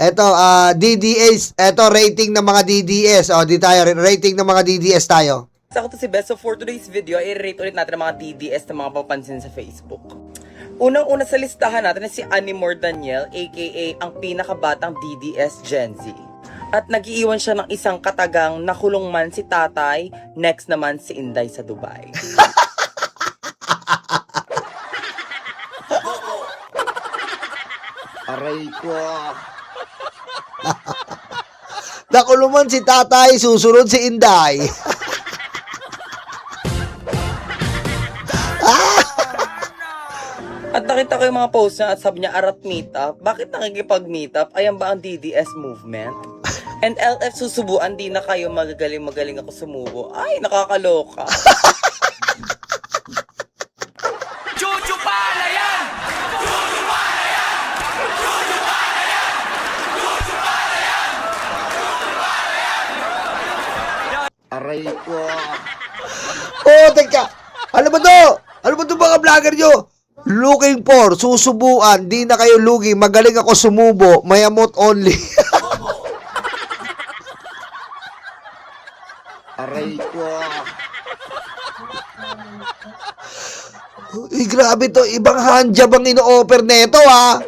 Eto, DDS, eto, rating ng mga DDS. O, di tayo, rating ng mga DDS tayo. Ako to si Bes. So for today's video, i-rate ulit natin ang mga DDS na mga papansin sa Facebook. Unang-una sa listahan natin na si Animor Daniel, aka ang pinakabatang DDS Gen Z. At nag-iiwan siya ng isang katagang nakulong man si tatay, next naman si Inday sa Dubai. Aray ko. Nakuluman si tatay, susunod si Inday. At nakita ko yung mga post niya at sabi niya, arat meetup. Bakit nakikipag-meetup? Ayan ba ang DDS movement? And LF susubuan, di na kayo magaling ako sumubo. Ay, nakakaloka. Chuchu pala yan! Chuchu pala yan! Chuchu pala yan! Chuchu pala yan! Chuchu pala yan! Aray ko. Oh, teka. Ano ba to? Ano ba to mga vlogger nyo? Looking for, susubuan, di na kayo lugi, magaling ako sumubo, mayamot only. Aray ko. Uy, grabe to, ibang handjob ang ino-offer neto, ha?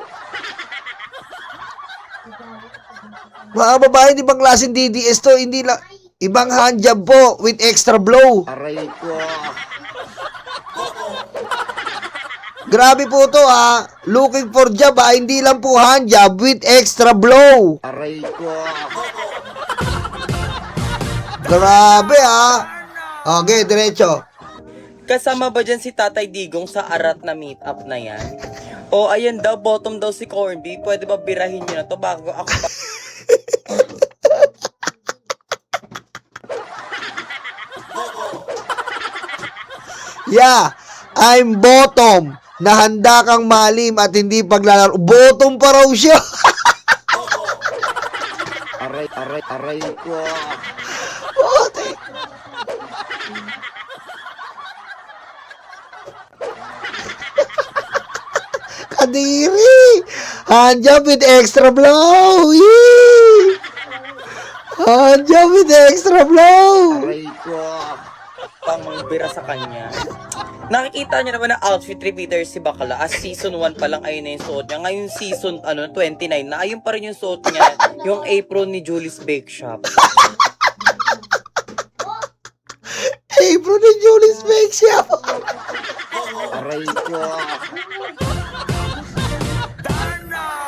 Mga babae, ibang klaseng DDS to, hindi lang, ibang handjob po, with extra blow. Aray ko. Grabe po to, ha? Looking for job, ha? Hindi lang po handjob, with extra blow. Aray ko. Grabe, ha? Okay, diretso. Kasama ba dyan si Tatay Digong sa arat na meetup na yan? O ayan daw, bottom daw si Cornby. Pwede ba birahin nyo na to bago ako pa... Yeah, I'm bottom. Na handa kang malim at hindi paglalaro. Bottom pa raw siya. Aray ko. Puti. Kadiri. Handjob with extra blow. Yee. Handjob with extra blow. Aray ko. Pang-bira sa kanya. Nakikita niyo naman na outfit repeater si Bakla. As season 1 pa lang ayun na yung suot niya. Ngayon season 29 na ayun pa rin yung suot niya. Yung apron ni Julie's Bake Shop. Apron ni Julie's Bake Shop. Aray ko.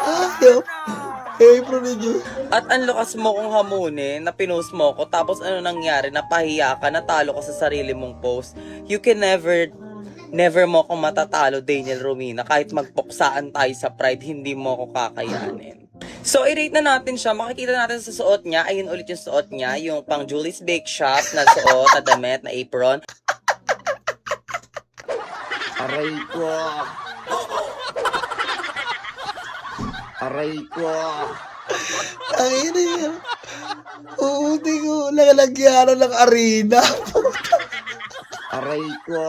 Ayop. Apron ni Julie. At ang lakas mo kong hamunin na pinost mo ko. Tapos ano nangyari? Napahiya ka, natalo ka sa sarili mong post. You can never mo akong matatalo, Daniel Romina. Kahit magpuksaan tayo sa Pride, hindi mo ako kakayanin. So, i-rate na natin siya. Makikita natin sa suot niya. Ayun ulit yung suot niya. Yung pang Julie's Bake Shop na suot, na damit, na apron. Aray ko. Aray ko. Ang ina yan. Uuti ko. Nakalagyanan ng arena. Aray ko.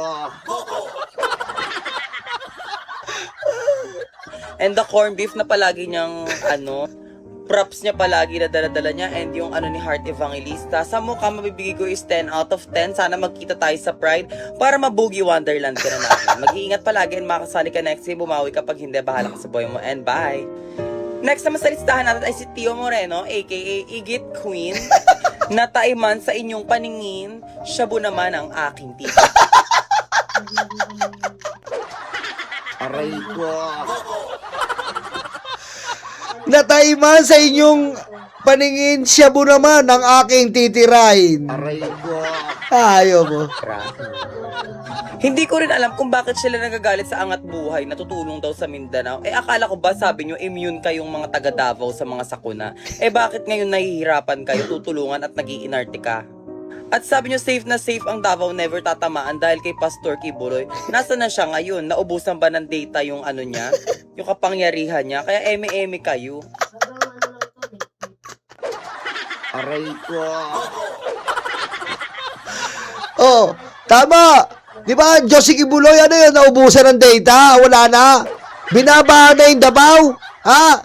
And the corned beef na palagi niyang, props niya palagi na dala-dala niya. And yung ni Heart Evangelista. Sa mukha mabibigay ko is 10 out of 10. Sana magkita tayo sa Pride para mabugi Wonderland ka na natin. Mag-iingat palagi and makasali ka next year. Bumawi kapag hindi, bahala ka sa boy mo. And bye! Next naman sa listahan natin ay si Tio Moreno, aka Igit Queen. Nataiman sa inyong paningin, shabu naman ang aking tita. Aray ko. Nataiman sa inyong paningin, shabu naman ang aking titirahin. Aray ko. Ayaw mo. Hindi ko rin alam kung bakit sila nagagalit sa angat buhay na tutulong daw sa Mindanao. Akala ko ba sabi nyo immune kayong mga taga Davao sa mga sakuna? Bakit ngayon nahihirapan kayo, tutulungan at nag-iinarte ka? At sabi nyo safe na safe ang Davao, never tatamaan dahil kay Pastor Kibuloy. Nasaan na siya ngayon? Naubusan ba ng data yung niya? Yung kapangyarihan niya? Kaya eme-eme kayo. Aray ko. Oh, tama. Di ba, Josie Kibuloy, ano yun, naubusan ng data, wala na. Binabahan na yung Davao, ha?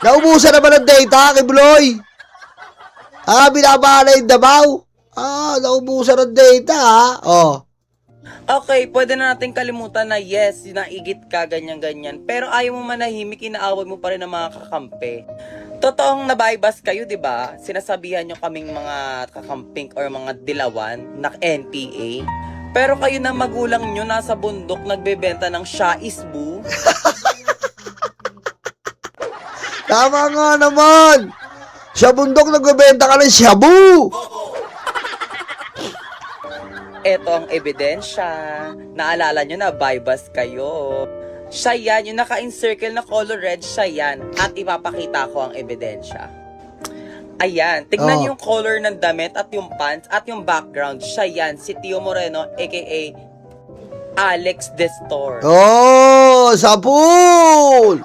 Naubusan naman ng data, Kibloy. Binabala yung Dabaw. Naubusan ng data, ha? Oh. Okay, pwede na natin kalimutan na yes, naigit ka, ganyan-ganyan. Pero ayaw mo manahimik, inaaway mo pa rin ang mga kakampi. Totoong nabaybas kayo, di ba? Sinasabihan nyo kaming mga kakamping or mga dilawan na NPA. Pero kayo na magulang nyo nasa bundok nagbebenta ng shaisbu. Tama nga naman. Sa bundok nagbebenta ka ng shabu. Ito ang ebidensya. Naalala nyo na, baybas kayo. Siya yan, yung naka-encircle na color red, siya yan. At ipapakita ko ang ebidensya. Ayan, tignan yung color ng damit at yung pants at yung background. Siya yan, si Tio Moreno, aka Alex Destor. Oh, sa pool.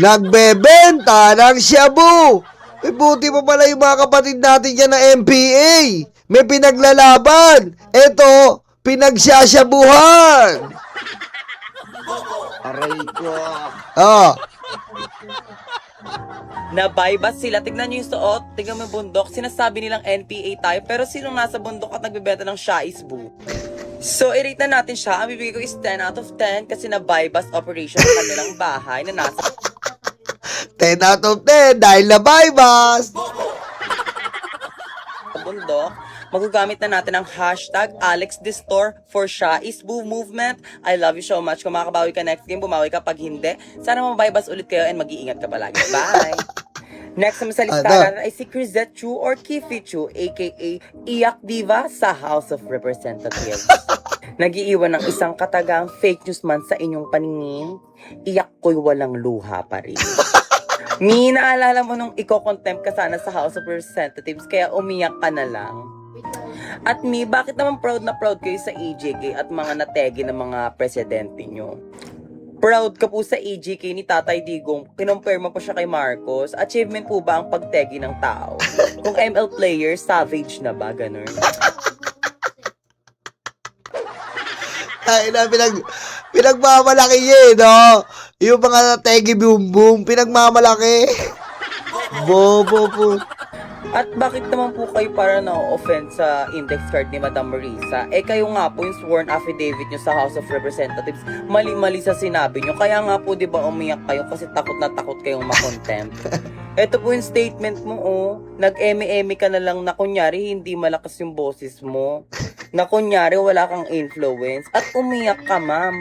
Nagbebenta ng shabu. Buti pa pala yung mga kapatid natin dyan na MPA. May pinaglalaban. Ito, pinagsasyabuhan. Aray ko. Nabaybas sila. Tignan nyo yung suot. Tignan mo yung bundok. Sinasabi nilang NPA tayo. Pero sinong nasa bundok at nagbebenta ng shaisbu? So, i-rate na natin siya. Ang bibigay ko is 10 out of 10 kasi na-bypass operation sa kanilang bahay na nasa 10 out of 10 dahil nabaybas. bundok. Magagamit na natin ang hashtag AlexDestor for Shaisbu Movement. I love you so much. Kung makakabawi ka next game, bumawi ka. Pag hindi, sana mabaybas ulit kayo and mag-iingat ka palagi. Bye! Next naman sa listahan ay si Crisette Chu or Kifi Chu, aka Iyak Diva sa House of Representatives. Nagiiwan ng isang katagang fake news man sa inyong paningin, iyak ko'y walang luha pa rin. Mi, naalala mo nung iko-contempt ka sana sa House of Representatives, kaya umiyak ka na lang. At Mi, bakit naman proud na proud kayo sa EJK at mga nategi ng mga presidente nyo? Proud ka po sa EJK ni Tatay Digong, kinumpare mo pa siya kay Marcos. Achievement po ba ang pagtegi ng tao? Kung ML player, savage na ba? Ganun. Ay, pinagmamalaki niya no? Yung mga tegi boom boom, pinagmamalaki. Bobo po. At bakit naman po kayo para na-offend sa index card ni Madam Marisa? Kayo nga po yung sworn affidavit nyo sa House of Representatives, mali-mali sa sinabi nyo. Kaya nga po, di ba, umiyak kayo kasi takot na takot kayong makontempt. Ito po yung statement mo, Nag-eme-eme ka na lang na kunyari hindi malakas yung boses mo. Na kunyari wala kang influence. At umiyak ka, ma'am.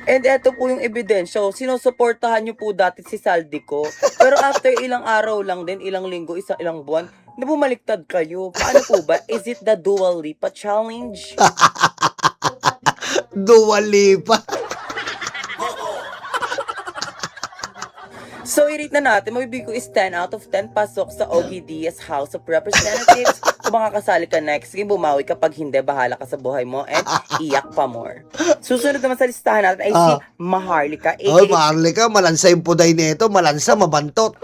And eto po yung ebidensya. Sinusuportahan nyo po dati si Saldico. Pero after ilang araw lang din, ilang linggo, ilang buwan, na bumaliktad kayo. Paano po ba? Is it the Dua Lipa challenge? Dua Lipa. So, i-rate na natin. Mabibig ko is 10 out of 10 pasok sa Ogie Diaz House of Representatives. Kung makakasali ka next game, bumawi ka. Pag hindi, bahala ka sa buhay mo and iyak pa more. Susunod naman sa listahan natin ay si Maharlika, Ay, aka Maharlika, malansa yung puday nito. Malansa, mabantot.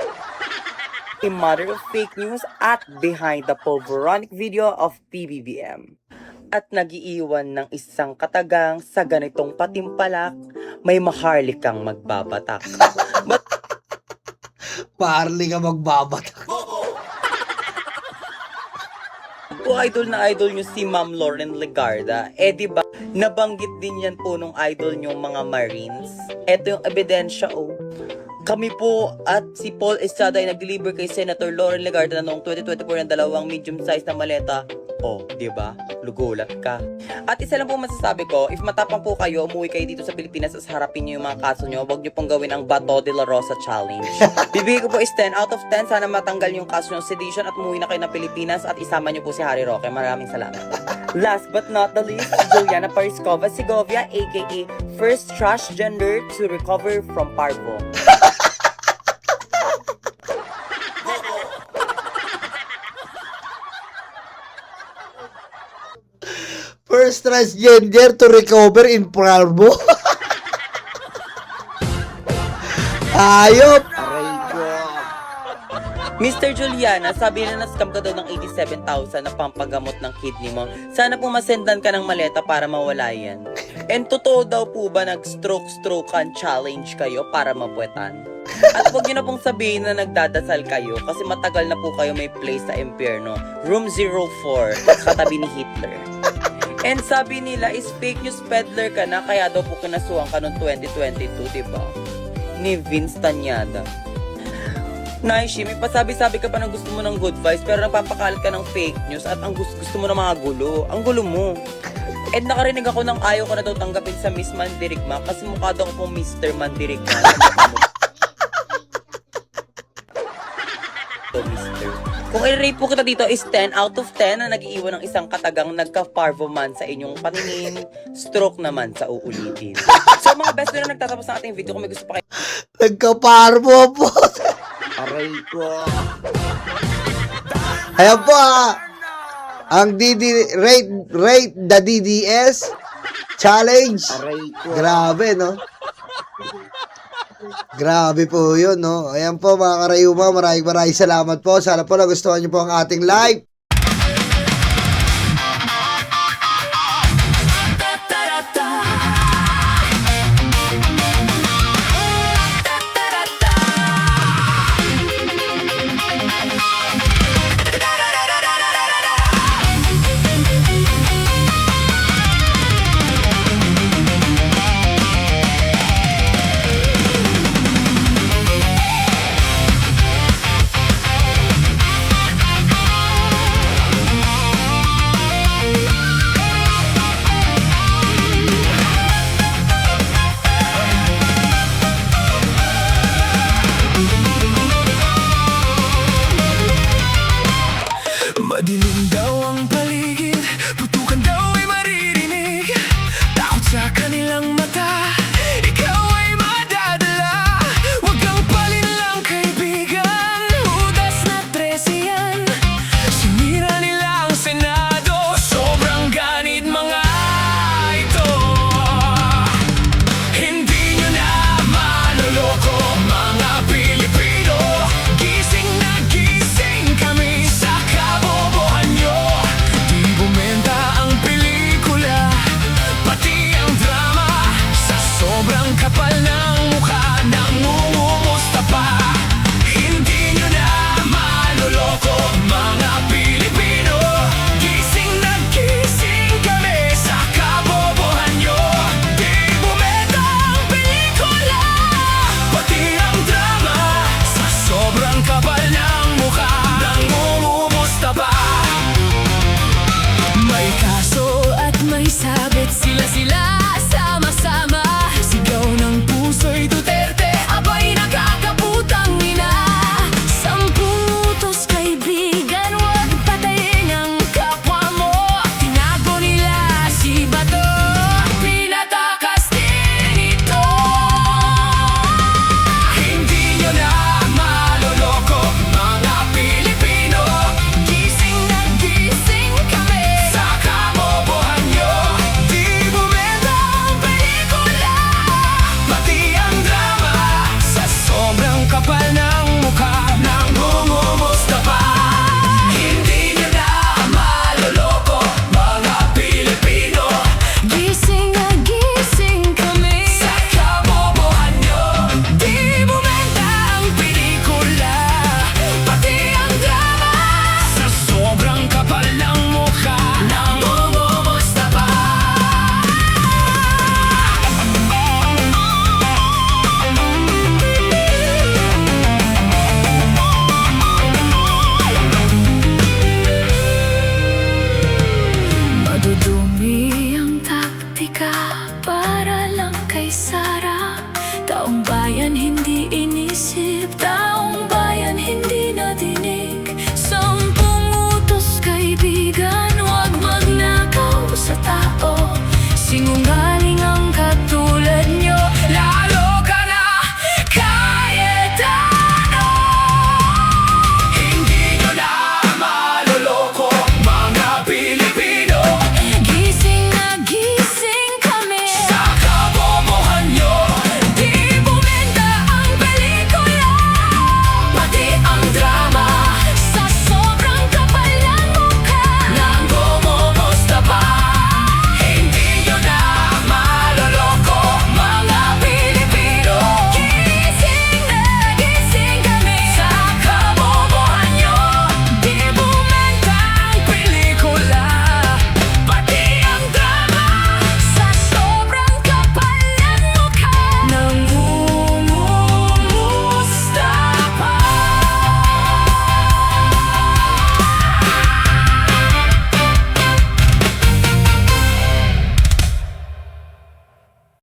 a mother of fake news at behind the pulveronic video of PBBM. At nagiiwan ng isang katagang sa ganitong patimpalak, may Maharlikang magbabatak. Maharlika magbabatak. Po idol na idol nyo si Ma'am Lauren Legarda, diba, nabanggit din yan po nung idol nyo mga Marines. Eto yung ebidensya, Kami po at si Paul Estrada ay nag-deliver kay Senator Lauren Legarda na noong 2024 ng dalawang medium-sized na maleta. Diba? Lugulat ka. At isa lang po masasabi ko, if matapang po kayo, umuwi kayo dito sa Pilipinas at harapin nyo yung mga kaso nyo, huwag nyo pong gawin ang Bato de la Rosa Challenge. Bibigay ko po is 10 out of 10. Sana matanggal yung kaso nyo sedition at umuwi na kayo ng Pilipinas at isama nyo po si Harry Roque. Maraming salamat. Last but not the least, Juliana Pariscova Segovia, aka first transgender to recover from parvo. First transgender to recover in Parvo. Ayop. Aray ko. Mr. Juliana, sabi na na-scam ka daw ng 87,000 na pampagamot ng kidney mo. Sana po masendan ka ng maleta para mawala yan. And totoo daw po ba nag-stroke-stroke challenge kayo para mapuwetan? At huwag nyo na pong sabihin na nagdadasal kayo kasi matagal na po kayo may place sa impyerno. Room 04, katabi ni Hitler. And sabi nila is fake news peddler ka na kaya daw po kinasuhan ka noong 2022, diba? Ni Vince Tanyada. Naishi, may pasabi-sabi ka pa ng gusto mo ng good vibes pero napapakalat ka ng fake news at ang gusto mo ng mga gulo. Ang gulo mo. And nakarinig ako ng ayaw ko na daw tanggapin sa Miss Mandirigma kasi mukha daw akong Mr. Mandirigma. So, Mr. Kung i-rate po kita dito is 10 out of 10 na nag-iiwan ng isang katagang nagka-parvo man sa inyong paningin, stroke naman sa uulitin. So mga best na nagtatapos ng ating video, kung may gusto pa kayo Nagka-parvo po. Aray ko. Ayan po ang rate the DDS challenge. Aray ko. Grabe, no? Grabe po yun, no? Ayan po mga karayuma, maraming salamat po. Sana po nagustuhan niyo po ang ating live.